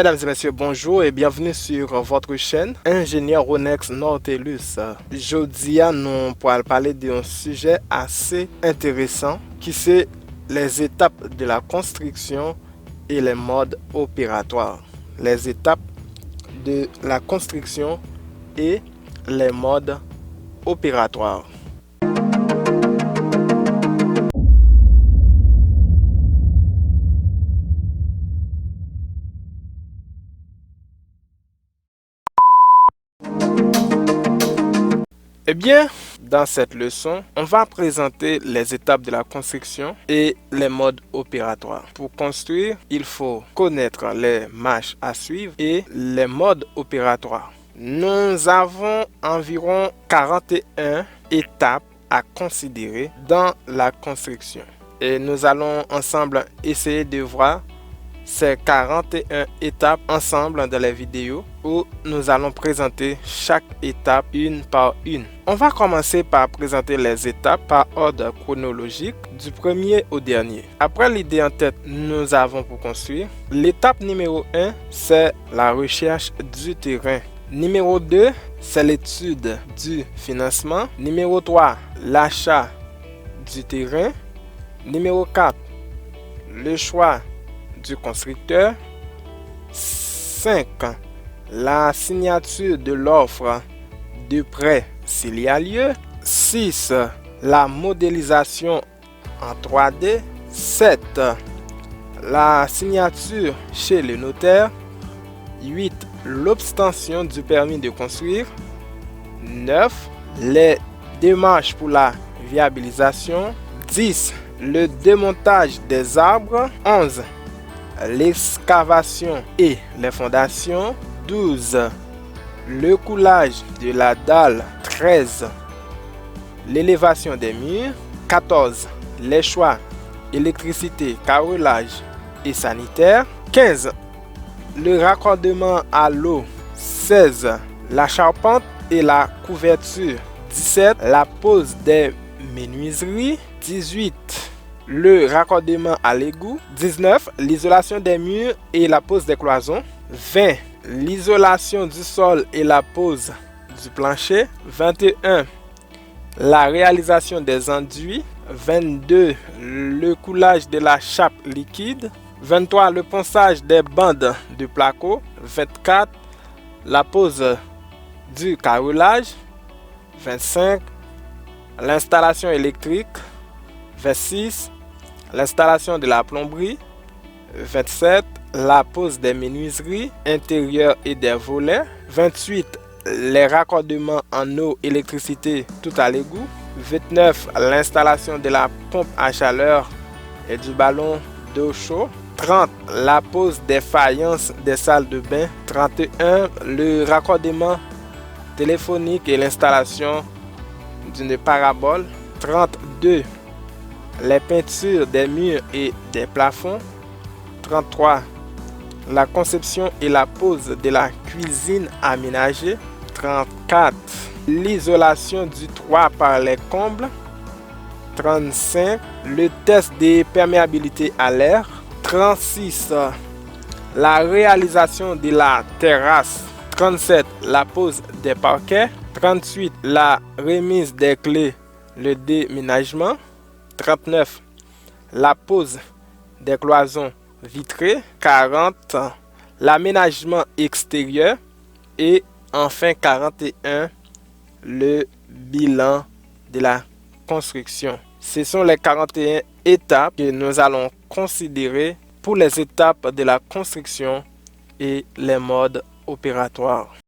Mesdames et messieurs, bonjour et bienvenue sur votre chaîne Ingénieur Ronex Nautilus. Aujourd'hui, nous pourrons parler d'un sujet assez intéressant qui c'est les étapes de la construction et les modes opératoires. Les étapes de la construction et les modes opératoires. Eh bien, dans cette leçon, on va présenter les étapes de la construction et les modes opératoires. Pour construire, il faut connaître les marches à suivre et les modes opératoires. Nous avons environ 41 étapes à considérer dans la construction. Et nous allons ensemble essayer de voir ces 41 étapes ensemble dans les vidéos où nous allons présenter chaque étape une par une. On va commencer par présenter les étapes par ordre chronologique du premier au dernier. Après l'idée en tête, nous avons pour construire. L'étape numéro 1, c'est la recherche du terrain. Numéro 2, c'est l'étude du financement. Numéro 3, l'achat du terrain. Numéro 4, le choix du constructeur. 5. La signature de l'offre de prêt s'il y a lieu. 6. La modélisation en 3D. 7. La signature chez le notaire. 8. L'obtention du permis de construire. 9. Les démarches pour la viabilisation. 10. Le démontage des arbres. 11. L'excavation et les fondations. 12. Le coulage de la dalle. 13. L'élévation des murs. 14. Les choix électricité, carrelage et sanitaire. 15. Le raccordement à l'eau. 16. La charpente et la couverture. 17. La pose des menuiseries. 18. Le raccordement à l'égout. 19. L'isolation des murs et la pose des cloisons. 20. L'isolation du sol et la pose du plancher. 21. La réalisation des enduits. 22. Le coulage de la chape liquide. 23. Le ponçage des bandes de placo. 24. La pose du carrelage. 25. L'installation électrique. 26. L'installation de la plomberie. 27. La pose des menuiseries intérieures et des volets. 28. Les raccordements en eau, électricité, tout à l'égout. 29. L'installation de la pompe à chaleur et du ballon d'eau chaud. 30. La pose des faïences des salles de bain. 31. Le raccordement téléphonique et l'installation d'une parabole. 32. Les peintures des murs et des plafonds. 33. La conception et la pose de la cuisine aménagée. 34. L'isolation du toit par les combles. 35. Le test de perméabilité à l'air. 36. La réalisation de la terrasse. 37. La pose des parquets. 38. La remise des clés, le déménagement. 39. La pose des cloisons vitrées. 40. L'aménagement extérieur. Et enfin 41. Le bilan de la construction. Ce sont les 41 étapes que nous allons considérer pour les étapes de la construction et les modes opératoires.